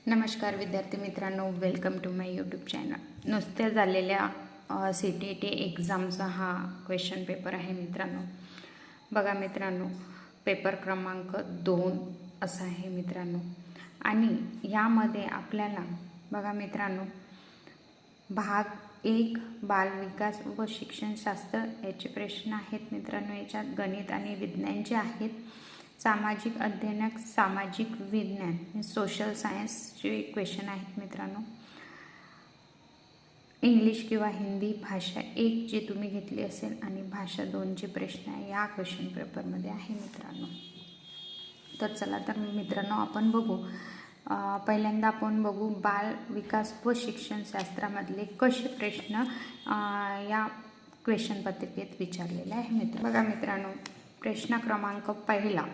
नमस्कार विद्यार्थी मित्रांनो, welcome to my YouTube channel. नुसत्या झालेल्या CTET एक्झामचा हा क्वेश्चन पेपर आहे मित्रांनो। बघा मित्रांनो, पेपर क्रमांक 2 असा आहे मित्रांनो। आणि यामध्ये आपल्याला बघा मित्रांनो, भाग 1 बालविकास व शिक्षणशास्त्र याचे प्रश्न आहेत मित्रांनो। याच्यात गणित आणि विज्ञानचे आहेत। सामाजिक अध्ययन, सामाजिक विज्ञान, सोशल सायन्सचे क्वेश्चन आहेत मित्रांनो। इंग्लिश किंवा हिंदी भाषा 1 जे तुम्ही घेतली असेल आणि भाषा 2 चे प्रश्न या क्वेश्चन पेपरमध्ये आहे मित्रांनो। तर चला तर मित्रांनो आपण बघू। पहिल्यांदा आपण बघू बाल विकास व शिक्षणशास्त्रामधले कसे प्रश्न या क्वेश्चन पत्रिकेत विचारलेले आहे मित्र। बघा मित्रांनो, प्रश्न क्रमांक 1,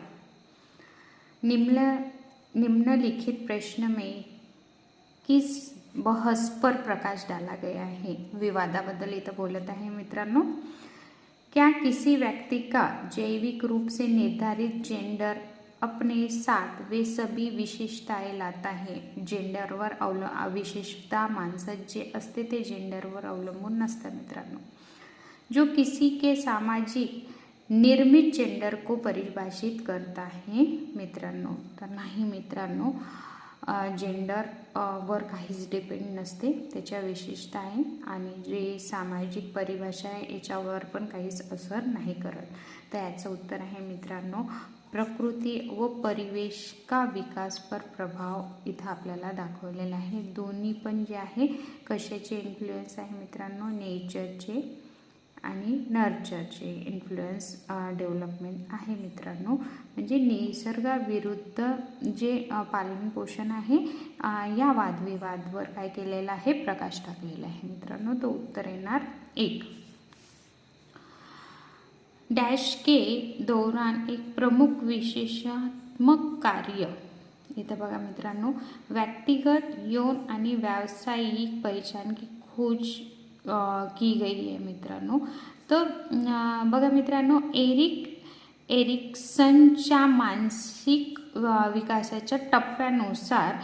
निम्नलिखित प्रश्न में किस बहस पर प्रकाश डाला गया है। विवादाबद्दल इथं बोलत आहे मित्रांनो। क्या किसी व्यक्ति का जैविक रूप से निर्धारित जेंडर अपने साथ वे सभी विशेषताएं लाता है। जेंडरवर विशेषता माणसात जे असते ते जेंडरवर अवलंबून नसतं मित्रांनो। जो किसी के सामाजिक निर्मित जेंडर को परिभाषित करता है मित्रांनो। तर नाही मित्रांनो, जेंडर वर काहीच डिपेंड नसते, त्याच्या विशेषता आहे आणि जे सामाजिक परिभाषा आहे याच्यावर पण काहीच असर नाही करत। तर याचं उत्तर आहे मित्रांनो, प्रकृती व परिवेश का विकास पर प्रभाव इथं आपल्याला दाखवलेला आहे। दोन्ही पण जे आहे कशाचे इन्फ्लुएन्स आहे मित्रांनो, नेचरचे आणि नर्चरचे इन्फ्लुएन्स डेव्हलपमेंट आहे मित्रांनो। म्हणजे निसर्गाविरुद्ध जे पालन पोषण आहे या वादविवादवर काय केलेलं आहे, प्रकाश टाकलेला आहे मित्रांनो। तो उत्तर येणार 1। डैश के दौरान एक प्रमुख विशेषात्मक कार्य, इथं बघा मित्रांनो, व्यक्तिगत यौन आणि व्यावसायिक पहचान की खोज की गई है मित्रांनो। तर बघा मित्रांनो, एरिक्सनच्या मानसिक विकासाच्या टप्प्यानुसार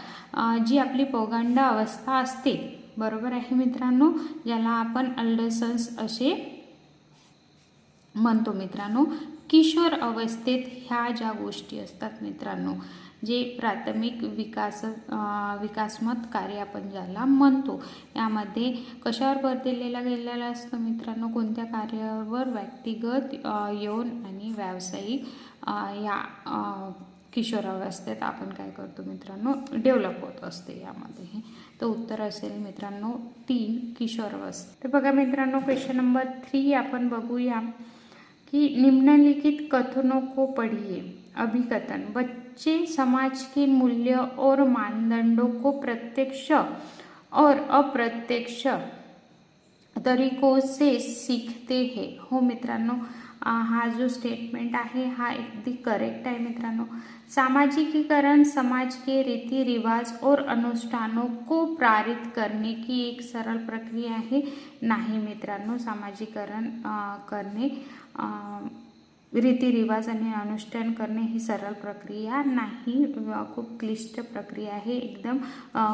जी आपली पौगंड अवस्था असते, बरोबर आहे मित्रांनो, ज्याला आपण अडोलसन्स असे म्हणतो मित्रांनो। किशोर अवस्थेत ह्या ज्या गोष्टी असतात मित्रांनो, जे प्राथमिक विकासमत कार्य आपण ज्याला म्हणतो, यामध्ये कशावर भर दिलेला गेलेला असतो मित्रांनो, कोणत्या कार्यावर, व्यक्तिगत यौन आणि व्यावसायिक या किशोरावस्थेत आपण काय करतो मित्रांनो, डेव्हलप होत असते यामध्ये। तर उत्तर असेल मित्रांनो 3 किशोरावस्था। तर बघा मित्रांनो, क्वेश्चन नंबर 3 आपण बघूया कि निम्नलिखित कथनों को पढ़िए। अभिकथन, बच्चे समाज के मूल्य और मानदंडों को प्रत्यक्ष और अप्रत्यक्ष तरीकों से सीखते हैं। हो मित्रांनो, हा जो स्टेटमेंट आहे हा अगदी करेक्ट आहे मित्रांनो। सामाजिकीकरण समाज के रीति रिवाज और अनुष्ठानों को प्रेरित करने की एक सरल प्रक्रिया है। नाही मित्रांनो, सामाजिकरण करणे, रीतिरिवाज आणि अनुष्ठान करणे ही सरळ प्रक्रिया नाही, खूप क्लिष्ट प्रक्रिया आहे, एकदम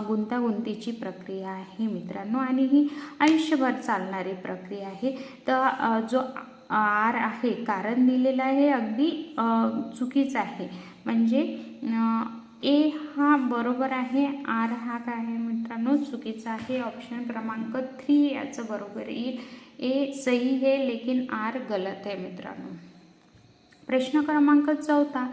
गुंतागुंतीची प्रक्रिया आहे मित्रांनो, आणि ही आयुष्यभर चालणारी प्रक्रिया आहे। तर जो आर आहे, कारण दिलेलं आहे, अगदी चुकीचं आहे। म्हणजे ए हा बरोबर आहे, आर हा काय आहे मित्रांनो, चुकीचा आहे। ऑप्शन क्रमांक 3 याचं बरोबर येईल। ए सही है लेकिन आर गलत है मित्रांनो। प्रश्न क्रमांक 4,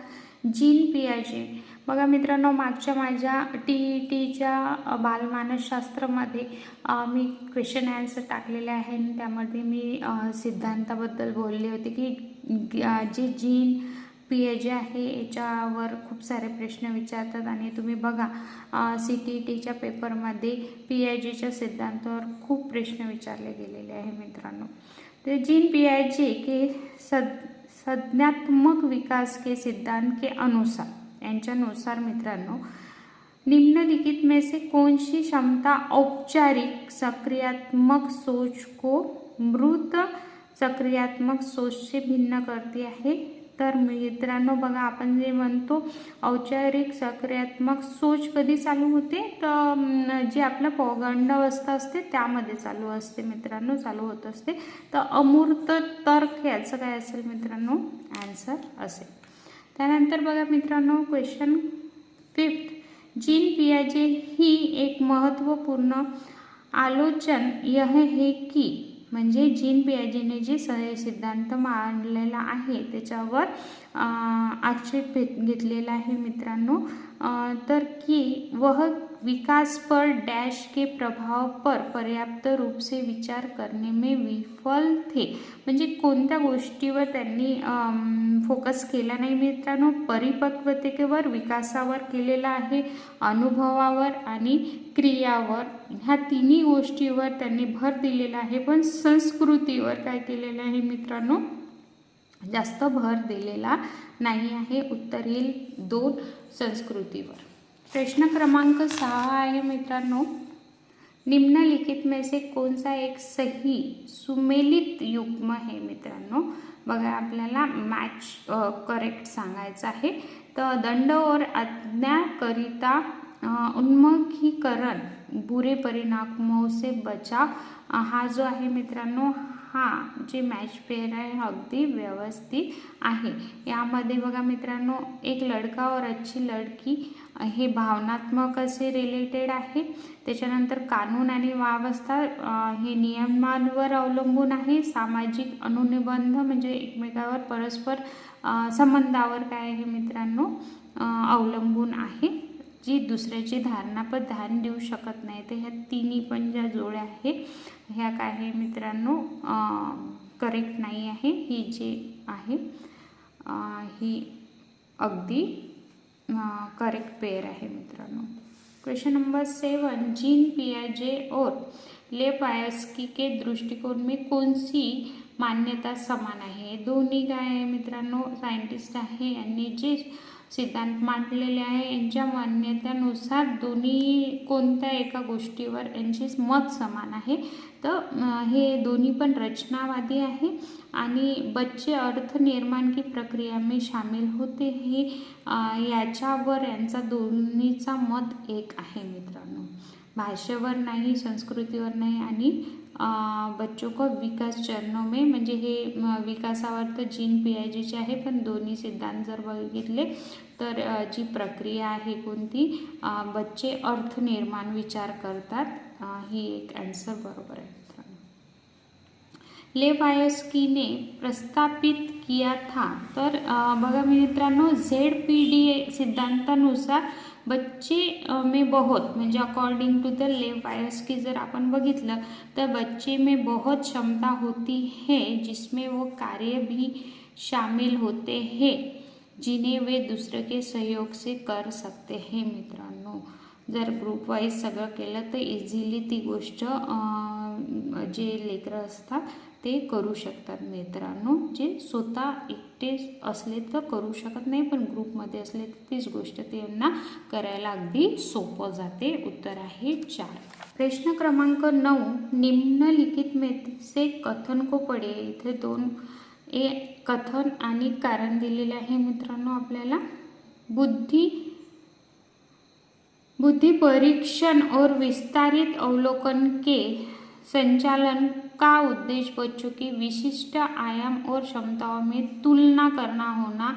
जीन पियाजे। बघा मित्रांनो, मागच्या माझ्या TETच्या बालमानसशास्त्रामध्ये मी क्वेश्चन आन्सर टाकलेले आहे आणि त्यामध्ये मी सिद्धांताबद्दल बोलले होते की जे जीन पियाजे आहे याच्यावर खूप सारे प्रश्न विचारतात आणि तुम्ही बघा CTETच्या पेपरमध्ये पियाजेच्या सिद्धांतावर खूप प्रश्न विचारले गेलेले आहे मित्रांनो। तर जीन पियाजे के संज्ञानात्मक विकास के सिद्धांत के अनुसार, यांच्यानुसार मित्रांनो, निम्नलिखित में से कौन सी क्षमता औपचारिक सक्रियात्मक सोच को मृत सक्रियात्मक सोच से भिन्न करती है। तर मित्रांनो बघा, आपण जे म्हणतो औपचारिक सकारात्मक सोच कधी चालू होते, तर जे आपलं पौगंडावस्था असते त्यामध्ये चालू असते मित्रांनो, चालू होत असते. तर अमूर्त तर्क याचं काय असेल मित्रांनो, आन्सर असेल. त्यानंतर बघा मित्रांनो, क्वेश्चन 5. जीन पियाजे ही एक महत्त्वपूर्ण आलोचन यह है की, म्हणजे जीन पियाजेने जे सिद्धांत मांडलेला आहे त्याच्यावर आक्षेप घेतलेला आहे मित्रांनो, तर की वह विकास पर डैश के प्रभाव पर पर्याप्त रूप से विचार करने में विफल थे. म्हणजे कोणत्या गोष्टीवर त्यांनी फोकस केला नाही मित्रांनो, परिपक्वतेवर, विकासावर केलेला आहे, अनुभवावर आणि क्रियावर, ह्या तिन्ही गोष्टीवर त्यांनी भर दिलेला आहे. पण संस्कृतीवर काय केलेलं आहे मित्रांनो, जास्त भर दिलेला नाही आहे. उत्तर येईल 2, संस्कृतीवर. प्रश्न क्रमांक 6 आहे मित्रांनो, निम्नलिखित में से कौन सा एक सही सुमेलित युग्म है. मित्रांनो बघा, आपल्याला मॅच करेक्ट सांगायचं आहे. तर दंड और आज्ञाकारिता, उन्मुखीकरण, बुरे परिणामों से बचाव, हा जो आहे मित्रांनो, हा जे मॅच पेअर आहे हा अगदी व्यवस्थित आहे. यामध्ये बघा मित्रांनो, एक लड़का और अच्छी लड़की हे भावनात्मक असे रिलेटेड आहे. त्याच्यानंतर कानून आणि व्यवस्था हे नियमांवर अवलंबून आहे. सामाजिक अनुनिबंध म्हणजे एकमेकावर परस्पर संबंधावर काय आहे मित्रांनो, अवलंबून आहे. जी दुसऱ्याची धारणा पण ध्यान देऊ शकत नाही. तर ह्या तिन्ही पण ज्या जोड्या आहे ह्या काय आहे मित्रांनो, करेक्ट नाही आहे. ही जी आहे ही अगदी करेक्ट पेयर आहे मित्रांनो. Question number 7. जीन पियाजे और लेवायस्की के दृष्टिकोन में कौन सी मान्यता समान आहे. दोन्ही काय आहे मित्रांनो, सायंटिस्ट आहे, यांनी जे सिद्धांत मांडलेले आहे यांच्या मान्यतेनुसार दोन्ही कोणत्या एका गोष्टीवर यांचे मत समान आहे. तर हे दोन्ही पण रचनावादी आहे आणि बच्चे अर्थ निर्माण की प्रक्रिया में शामिल होते हे याच्यावर यांचा दोन्हीचा मत एक आहे मित्रांनो. भाषेवर नाही, संस्कृतीवर नाही आणि बच्चों को विकास चरणों में, म्हणजे हे विकासावर तर जीन पियाजेचे आहे. पण दोन्ही सिद्धांत जर बघितले तर जी प्रक्रिया आहे कोणती, बच्चे अर्थ निर्माण विचार करतात, ही एक आन्सर बरोबर आहे मित्रांनो. लेवायस्कीने प्रस्थापित किया था. तर बघा मित्रांनो, ZPD सिद्धांतानुसार बच्चे में बहुत, म्हणजे अकॉर्डिंग टू द लेवायस्की जर आपण बघितलं तर बच्चे में बहुत क्षमता होती है जिसमें वो कार्य भी शामिल होते हैं जिन्हें वे दूसरे के सहयोग से कर सकते हैं. मित्रांनो जर ग्रुप वाईज सगळं केलं तर इझिली ती गोष्ट जे लेकरं असतात ते करू शकतात मित्रांनो. जे स्वतः एकटे असले तर करू शकत नाही, पण ग्रुपमध्ये असले तर तीच गोष्ट त्यांना करायला अगदी सोपं जाते. उत्तर आहे 4. प्रश्न क्रमांक 9. निम्नलिखित में से कथन को पढे. इथे 2 कथन आणि कारण दिलेले आहे मित्रांनो आपल्याला. बुद्धि परीक्षण और विस्तारित अवलोकन के संचालन का उद्देश्य बच्चों की विशिष्ट आयाम और क्षमताओं में तुलना करना होना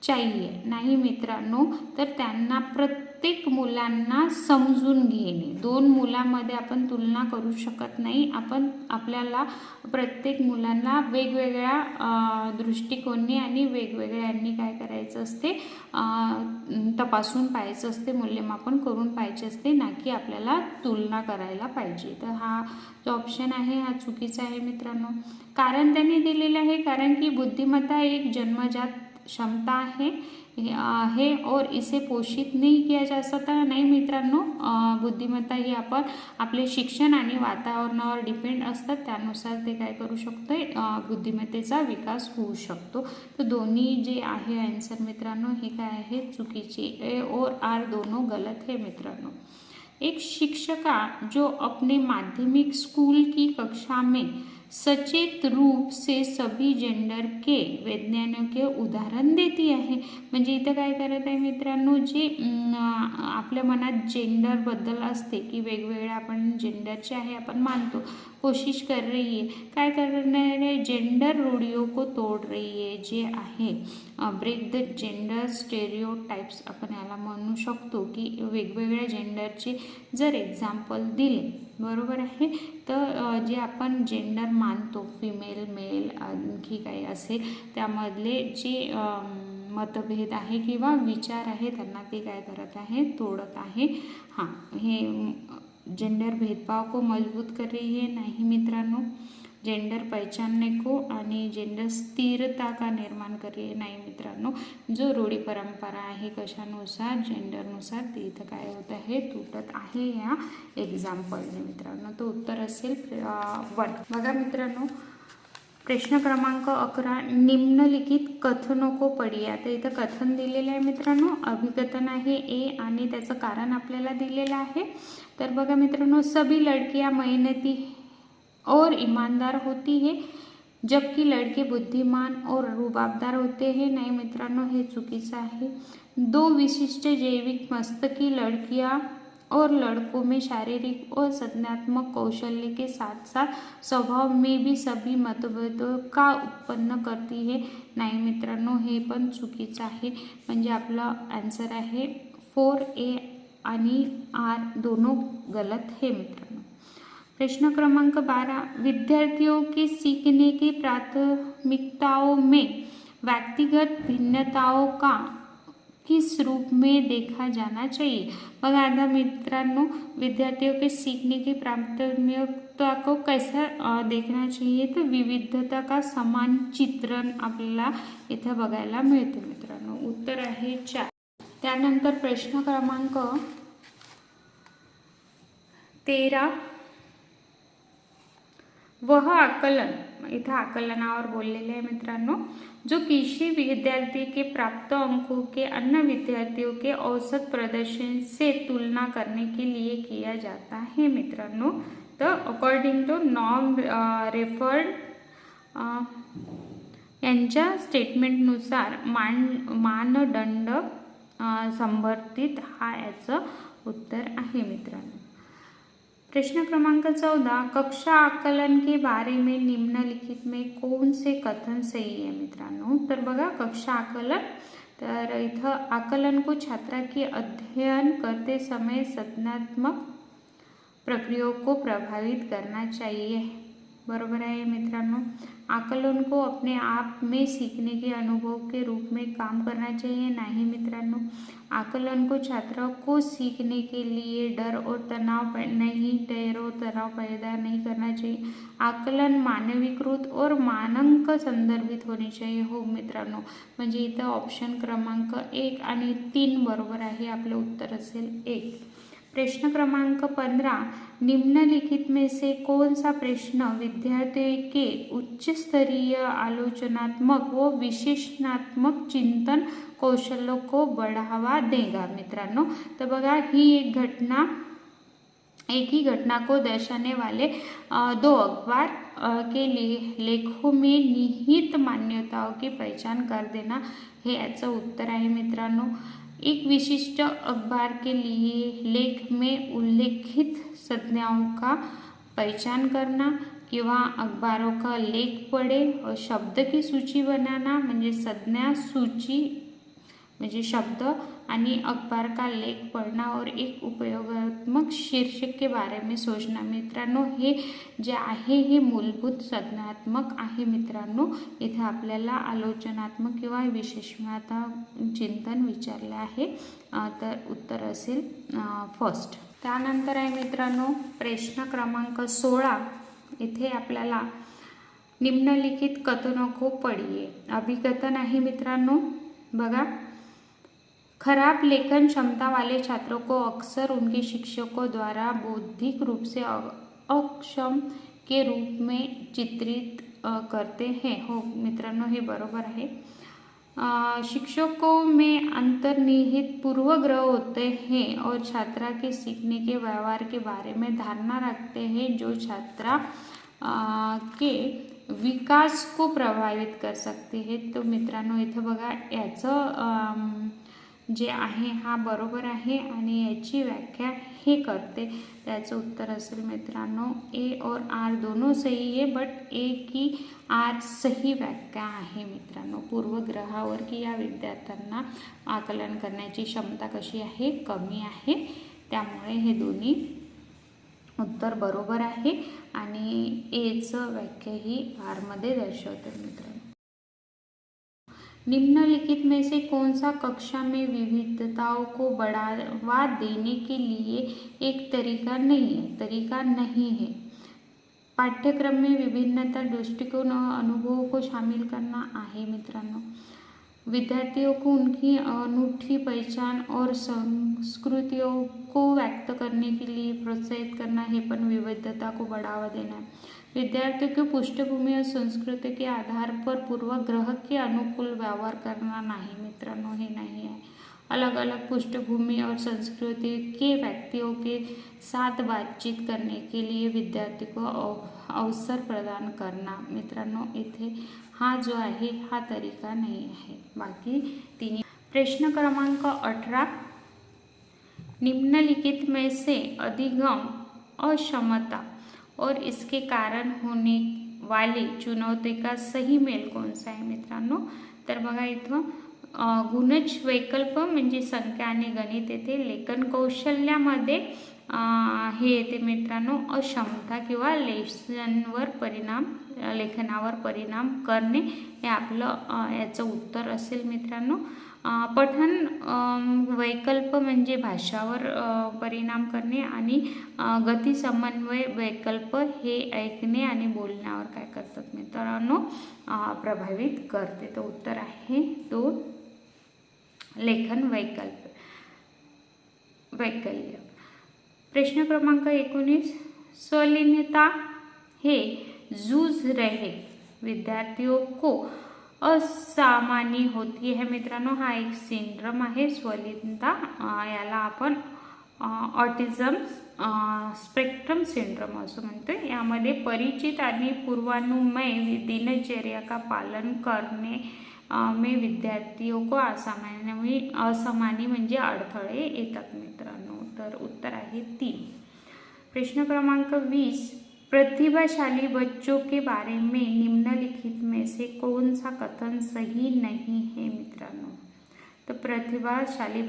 चाहिए. नाही मित्रांनो, तर त्यांना प्रत्येक मुलांना समजून घेणे. 2 मुलांमध्ये आपण तुलना करू शकत नाही. आपल्याला प्रत्येक मुलांना वेगवेगळ्या दृष्टिकोनी आणि वेगवेगळ्यांनी काय करायचं असते, तपासून पाहायचं असते, मूल्यमापन करून पाहायचे असते, ना की आपल्याला तुलना करायला पाहिजे. तर हा जो ऑप्शन आहे हा चुकीचा आहे मित्रांनो. कारण त्यांनी दिलेलं आहे, कारण की बुद्धिमत्ता एक जन्मजात क्षमता है और इसे पोषित नहीं किया जा सकता. नाही मित्रांनो, बुद्धिमत्ता ही आपण आपले शिक्षण आणि वातावरणावर डिपेंड असतात, त्यानुसार ते काय करू शकतोय, बुद्धिमत्तेचा विकास होऊ शकतो. तर दोन्ही जे आहे आन्सर मित्रांनो हे काय आहे, चुकीचे. ए और आर दोनों गलत है मित्रांनो. एक शिक्षका जो अपने माध्यमिक स्कूल की कक्षा में सचेत रूप से सभी जेंडर के वैज्ञानिकों के उदाहरण देती आहे. म्हणजे इथं काय करत आहे मित्रांनो, जे आपल्या मनात जेंडरबद्दल असते की वेगवेगळे आपण जेंडरचे आहे आपण मानतो, कोशिश कर रही है, काय करणार आहे, जेंडर रूढियों को तोड रही है, जे आहे ब्रेक द जेंडर स्टेरिओटाइप्स आपण याला म्हणू शकतो की वेगवेगळ्या जेंडरचे जर एक्झाम्पल दिले, बरोबर आहे, तर जे आपण जेंडर मानतो फिमेल मेल आणखी काही असेल त्यामधले जे मतभेद आहे किंवा विचार आहे त्यांना ते काय करत आहे, तोडत आहे. हां, हे जेंडर भेदभाव को मजबूत कर रही है, नाही मित्रांनो. जेंडर पहचानने को आणि जेंडर स्थिरता का निर्माण कर रही है, नाही मित्रांनो. जो रूढी परंपरा आहे कशानुसार, जेंडरनुसार, ते इथं काय होत आहे, तुटत आहे या एक्झाम्पलने मित्रांनो. तो उत्तर असेल 1. बघा मित्रांनो, प्रश्न क्रमांक 11, निम्नलिखित कथनों को पढिए. आता इथं कथन दिलेलं आहे मित्रांनो, अभिकथन आहे ए आणि त्याचं कारण आपल्याला दिलेलं आहे. तर बघा मित्रांनो, सभी लड़कियां मेहनती और ईमानदार होती है जबकि लड़के बुद्धिमान और रुबाबदार होते हैं, नाही मित्रांनो, हे चुकीचं आहे. 2 विशिष्ट जैविक मस्तकी लड़कियां और लड़कों में शारीरिक और संज्ञानात्मक कौशल्य के साथ साथ स्वभाव में भी सभी मतभेदों का उत्पन्न करती है, नाही मित्रांनो, हे पण चुकीचं आहे. म्हणजे आपला आन्सर आहे 4A आणि R दोनों गलत है मित्रांनो. प्रश्न क्रमांक 12, विद्यार्थियों के सीखने की प्राथमिकताओं में व्यक्तिगत भिन्नताओं का किस रूप में देखा जाना चाहिए. बघा आता मित्रांनो, विद्यार्थियों के सीखने की प्राथमिकता को कैसा देखना चाहिए, तर विविधता का समान चित्रण आपल्याला इथं बघायला मिळते मित्रांनो. उत्तर आहे 4. त्यानंतर प्रश्न क्रमांक 13, वह आकलन, इथं आकलनावर बोललेले आहे मित्रांनो, जो किसी विद्यार्थी के प्राप्त अंकों के अन्य विद्यार्थियों के औसत प्रदर्शन से तुलना करने के लिए किया जाता है मित्रांनो. तर अकॉर्डिंग टू नॉर्म रेफर्ड यांच्या स्टेटमेंटनुसार मानदंड संवर्धित हा याचं उत्तर आहे मित्रांनो. प्रश्न क्रमांक 14, कक्षा आकलन के बारे में निम्नलिखित में कौन से कथन सही है मित्रांनो. तर बघा, कक्षा आकलन, तर इथं आकलन को छात्रा के अध्ययन करते समय संज्ञानात्मक प्रक्रियाओं को प्रभावित करना चाहिए, बरोबर आहे मित्रांनो. आकलन को अपने आप में सीखने के अनुभव के रूप में काम करना चाहिए, नहीं मित्रांनो. आकलन को छात्रों को सीखने के लिए डर और तनाव पैदा नहीं करना चाहिए. आकलन मानवीकृत और मानक संदर्भित होणे चाहिए, हो मित्रांनो. म्हणजे इथं ऑप्शन क्रमांक 1 आणि 3 बरोबर आहे. आपलं उत्तर असेल 1. प्रश्न क्रमांक 15, निम्नलिखित में से कौन सा प्रश्न विद्यार्थियों के उच्च स्तरीय आलोचनात्मक व विश्लेषणात्मक चिंतन कौशल्यों को बढ़ावा देगा मित्रांनो. तर बघा, एक ही घटना को दर्शाने वाले 2 अखबार के लेखों में निहित मान्यताओं की पहचान कर देना, हे याचं उत्तर आहे मित्रांनो. एक विशिष्ट अखबार के लिए लेख में उल्लेखित संज्ञाओं का पहचान करना किंवा अखबारों का लेख पढ़े और शब्द की सूची बनाना, म्हणजे संज्ञा सूची म्हणजे शब्द आणि अखबार का लेख पढ़ना और एक उपयोगात्मक शीर्षक के बारे में सोचना. मित्रांनो, हे जे आहे हे मूलभूत संज्ञानात्मक आहे मित्रांनो. इथे आपल्याला आलोचनात्मक किंवा विश्लेषणात्मक चिंतन विचारले आहे, तर उत्तर असेल 1. त्यानंतर आहे मित्रांनो प्रश्न क्रमांक 16. इथे आपल्याला निम्नलिखित कथनों को पढ़िए. अभिकथन आहे मित्रांनो. बघा, खराब लेखन क्षमता वाले छात्रों को अक्सर उनके शिक्षकों द्वारा बौद्धिक रूप से अक्षम के रूप में चित्रित करते हैं, हो मित्रांनो, हे बरोबर आहे. शिक्षकों में अंतर्निहित पूर्वग्रह होते हैं और छात्रा के सीखने के व्यवहार के बारे में धारणा रखते हैं जो छात्रा के विकास को प्रभावित कर सकते हैं। तो मित्रांनो इथं बघा याचं जे आहे हा बरोबर आहे आणि याची व्याख्या हे करते। त्याचं उत्तर असेल मित्रांनो ए और आर दोनों सही है, बट ए की आर सही व्याख्या आहे मित्रांनो। पूर्वग्रहावर की या विद्यार्थ्यांना आकलन करण्याची क्षमता कशी आहे, कमी आहे, त्यामुळे हे दोन्ही उत्तर बरोबर आहे आणि एचं व्याख्या ही आरमध्ये दर्शवते मित्रांनो। निम्नलिखित में से कौन सा कक्षा में विविधताओं को बढ़ावा देने के लिए एक तरीका नहीं है। पाठ्यक्रम में विभिन्नता दृष्टिकोण और अनुभवों को शामिल करना आहे मित्रांनो। विद्यार्थियों को उनकी अनूठी पहचान और संस्कृतियों को व्यक्त करने के लिए प्रोत्साहित करना है, पर विविधता को बढ़ावा देना है। विद्यार्थियों की पृष्ठभूमि और संस्कृति के आधार पर पूर्वग्रह के अनुकूल व्यवहार करना नहीं मित्रांनो, हे नहीं है। अलग अलग पृष्ठभूमि और संस्कृति के व्यक्तियों के साथ बातचीत करने के लिए विद्यार्थी को अवसर प्रदान करना मित्रांनो, इथे हा जो आहे हा तरीका नहीं है। बाकी तीन प्रश्न क्रमांक 18, निम्नलिखित में से अधिगम अक्षमता और इसके कारण होने वाली चुनौती का सही मेल कौन सा आहे मित्रांनो। तर बघा इथं गुणज वैकल्प म्हणजे संख्या आणि गणित येते। लेखन कौशल्यामध्ये हे येते मित्रांनो अक्षमता किंवा लेखनावर परिणाम करणे, हे आपलं याचं उत्तर असेल मित्रांनो। पठन वैकल्प म्हणजे भाषावर परिणाम करणे आणि गती समन्वय वैकल्प हे ऐकणे आणि बोलण्यावर काय करतात मित्रांनो, प्रभावित करते। तो उत्तर आहे 2 लेखन वैकल्य। प्रश्न क्रमांक 19, स्वलीनता है जूझ रहे विद्यार्थियों को असामान्य होती है मित्रांनो, हा एक सिंड्रोम आहे स्वलीनता, याला आपण ऑटिझम स्पेक्ट्रम सिंड्रोम असं म्हणतो। यामध्ये परिचित आणि पूर्वानुमेय दिनचर्या का पालन करने में विद्यार्थियों को असामान्य म्हणजे अडथळे येतात मित्रांनो। तर उत्तर आहे 3। प्रश्न क्रमांक 20, प्रतिभाशाली बच्चों के बारे में निम्नलिखित में से कौन सा कथन सही नहीं है मित्रांनो। तो प्रतिभाशाली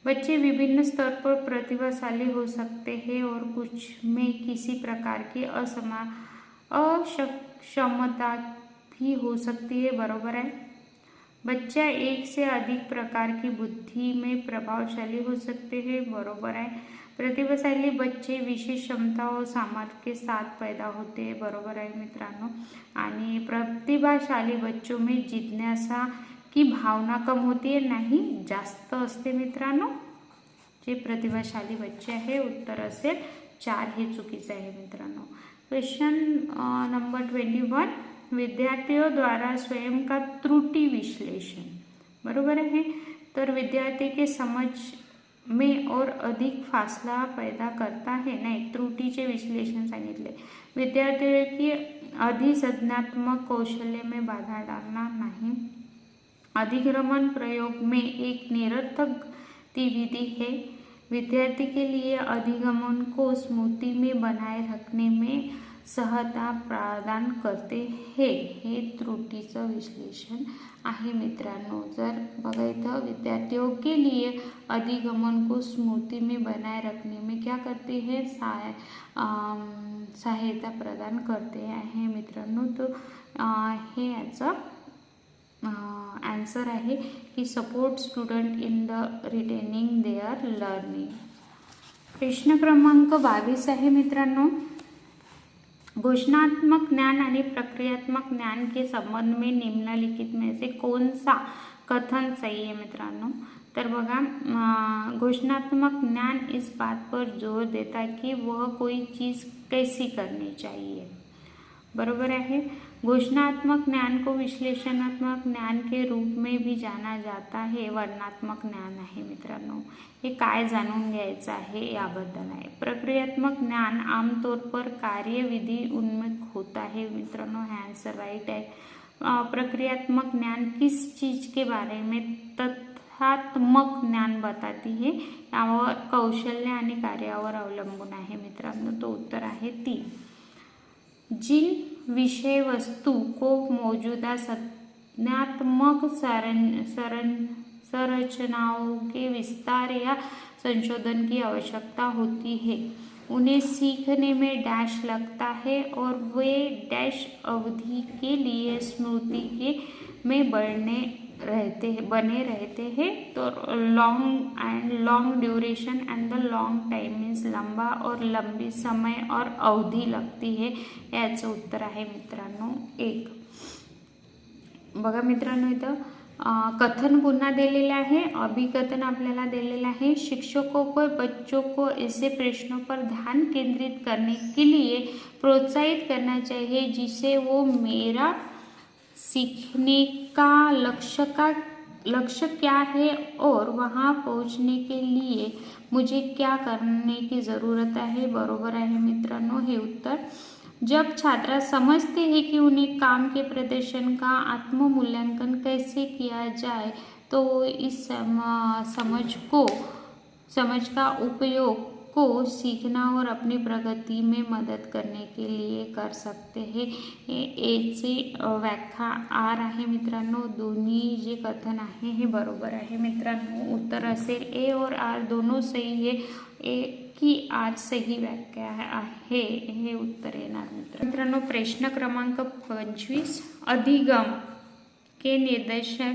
बच्चे विभिन्न स्तर पर प्रतिभाशाली हो सकते हैं और कुछ में किसी प्रकार की अक्षमता भी हो सकती है, बरोबर है। बच्चा एक से अधिक प्रकार की बुद्धि में प्रभावशाली हो सकते हैं, बरोबर है। प्रतिभाशाली बच्चे विशेष क्षमता और सामर्थ्य के साथ पैदा होते हैं, बरोबर आहे मित्रांनो। आणि प्रतिभाशाली बच्चों में जिज्ञासा की भावना कम होती है, नाही जास्त असते मित्रांनो। जे प्रतिभाशाली बच्चे आहे उत्तर असेल 4, हे चुकीचं आहे मित्रांनो। क्वेश्चन नंबर 21, विद्यार्थियों द्वारा स्वयं का त्रुटि विश्लेषण, बरोबर है। तर विद्यार्थी के समझ में और अधिक फासला पैदा करता है, नाही त्रुटीचे विश्लेषण सांगितले। विद्यार्थियों की अधिसंज्ञात्मक कौशल्य में बाधा डालना नहीं। अधिगमन प्रयोग में एक निरर्थक गतिविधि है। विद्यार्थी के लिए अधिगमन को स्मृति में बनाए रखने में सहायता प्रदान करते हैं, हे त्रुटीचं विश्लेषण आहे मित्रांनो। जर बघा इथं विद्यार्थियों के लिए अधिगमन को स्मृति में बनाए रखने में क्या करते हैं, सहायता प्रदान करते हैं मित्रांनो। तो हे याचा आन्सर आहे की support student in the retaining their learning. प्रश्न क्रमांक 22 आहे मित्रांनो, घोषणात्मक ज्ञान आणि प्रक्रियात्मक ज्ञान के संबंध में निम्नलिखित में से कौन सा कथन सही है मित्रांनो। तर बघा घोषणात्मक ज्ञान इस बात पर जोर देता है कि वह कोई चीज़ कैसी करनी चाहिए, बरोबर आहे। घोषणात्मक ज्ञान को विश्लेषणात्मक ज्ञान के रूप में भी जाना जाता है. वर्णनात्मक ज्ञान आहे मित्रांनो. हे काय जाणून घ्यायचं आहे याबद्दल आहे. प्रक्रियात्मक ज्ञान आमतौर पर कार्यविधि उन्मुख होता है. मित्रांनो हे आंसर राईट आहे. प्रक्रियात्मक ज्ञान किस चीज के बारे में तथ्यात्मक ज्ञान बताती है. यावर कौशल्य आणि कार्यावर अवलंबून आहे मित्रांनो. तो उत्तर आहे 3. जिन विषय वस्तु को मौजूदा संज्ञात्मक संरचनाओं के विस्तार या संशोधन की आवश्यकता होती है उन्हें सीखने में डैश लगता है और वे डैश अवधि के लिए स्मृति के में बने रहते हैं. तो long duration end the long time means लंबा और लंबी समय और अवधी लगती है. याचं उत्तर आहे मित्रांनो 1. बघा मित्रांनो इथं कथन पुन्हा दिलेले आहे. अभिकथन आपल्याला दिलेला है. शिक्षकों को बच्चों को ऐसे प्रश्नों पर ध्यान केंद्रित करने के लिए प्रोत्साहित करना चाहिए जिसे वो मेरा सीखने का लक्ष्य क्या है और वहाँ पहुँचने के लिए मुझे क्या करने की ज़रूरत है. बरोबर आहे मित्रांनो हे उत्तर. जब छात्र समझते हैं कि उन्हें काम के प्रदर्शन का आत्ममूल्यांकन कैसे किया जाए तो वो इस समझ का उपयोग को सीखना और अपनी प्रगति में मदद करने के लिए कर सकते हैं. याची व्याख्या आर आहे मित्रांनो. दोन्ही जे कथन आहे हे बरोबर आहे मित्रांनो. उत्तर असेल ए और आर दोनों सही है. ए की आर सही व्याख्या आहे हे उत्तर येणार मित्रांनो. प्रश्न क्रमांक 25. अधिगम के निर्देशक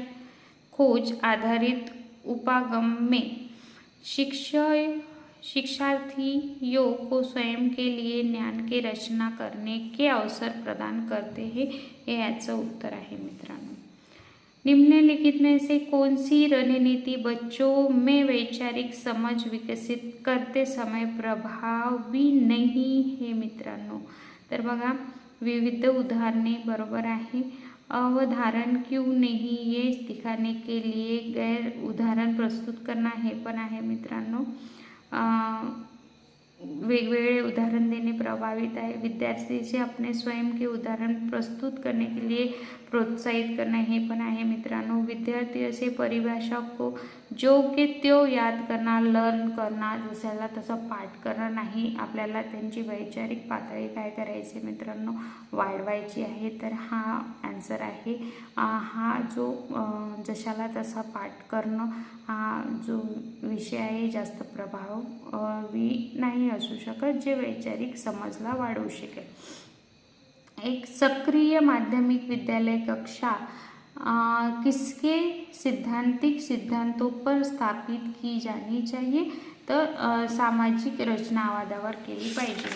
खोज आधारित उपागम में शिक्षार्थियों को स्वयं के लिए ज्ञान की रचना करने के अवसर प्रदान करते हैं. हे याचं उत्तर आहे मित्रांनो. निम्नलिखित में से कौन सी रणनीति बच्चों में वैचारिक समझ विकसित करते समय प्रभावी नहीं है मित्रांनो. तर बघा विविध उदाहरणे बरोबर आहे. अवधारण क्यों नहीं ये दिखाने के लिए गैर उदाहरण प्रस्तुत करना हे पण आहे मित्रांनो. वेगवेगळे उदाहरण देने प्रभावित है. विद्यार्थी से अपने स्वयं के उदाहरण प्रस्तुत करने के लिए प्रोत्साहित करना हे पण आहे मित्रांनो. विद्यार्थी असे परिभाषा को जो की त्यो याद करना लर्न करना जशाला तसं पाठ करणं नाही. आपल्याला त्यांची वैचारिक पातळी काय करायची मित्रांनो वाढवायची आहे. तर हा आन्सर आहे. हा जो जशाला तसा पाठ करणं हा जो विषय आहे जास्त प्रभावी नाही असू शकत जे वैचारिक समजला वाढवू शकेल. एक सक्रिय माध्यमिक विद्यालय कक्षा किसके सिद्धांतिक सिद्धांतों पर स्थापित की जानी चाहिए. तर सामाजिक रचना आधारावर केली पाहिजे.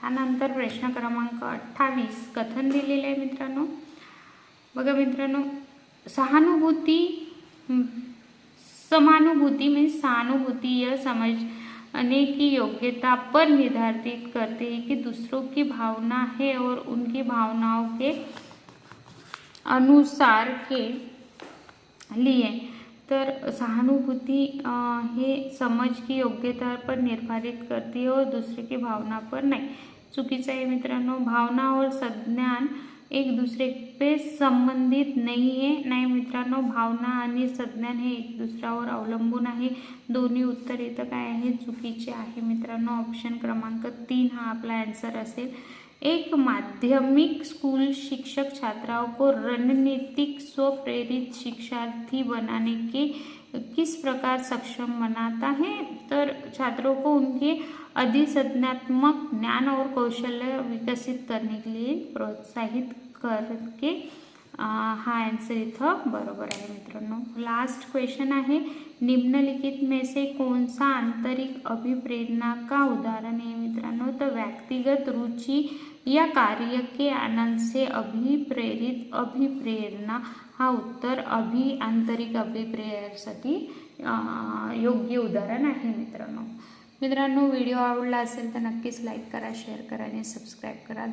त्यानंतर प्रश्न क्रमांक 28 कथन दिलेले आहे मित्रांनो. बघा मित्रांनो समानुभूति में सहानुभूति यह समझने की योग्यता पर निर्धारित करते हैं कि दूसरों की भावना है और उनकी भावनाओं के अनुसार के लिए. तर सहानुभूति हे समझ की योग्यता पर निर्धारित करती है और दूसरे की भावना पर नहीं. चुकीचं आहे मित्रांनो. भावना और संज्ञान एक दूसरे पे संबंधित नाही आहे. नाही मित्रांनो भावना आणि संज्ञान हे एक दुसऱ्यावर अवलंबून आहे. दोन्ही उत्तर इथं काय आहे चुकीचे आहे मित्रांनो. ऑप्शन क्रमांक 3 हा आपला आन्सर असेल. एक माध्यमिक स्कूल शिक्षक छात्राओं को रणनीतिक स्वप्रेरित शिक्षार्थी बनाने के किस प्रकार सक्षम बनाता है. तर छात्रों को उनके अधिसंज्ञात्मक ज्ञान और कौशल्य विकसित करने के लिए प्रोत्साहित करके हा आन्सर इथं बरोबर आहे मित्रांनो. लास्ट क्वेश्चन आहे. निम्नलिखित में से कौन सा आंतरिक अभिप्रेरणा का उदाहरण है मित्रांनो. तर व्यक्तिगत रुचि या कार्य के आनंद से अभिप्रेरित अभिप्रेरणा हा उत्तर आंतरिक अभिप्रेरणेसाठी योग्य उदाहरण आहे मित्रांनो. व्हिडिओ आवडला असेल तर नक्कीच लाईक करा, शेअर करा आणि सबस्क्राईब करा.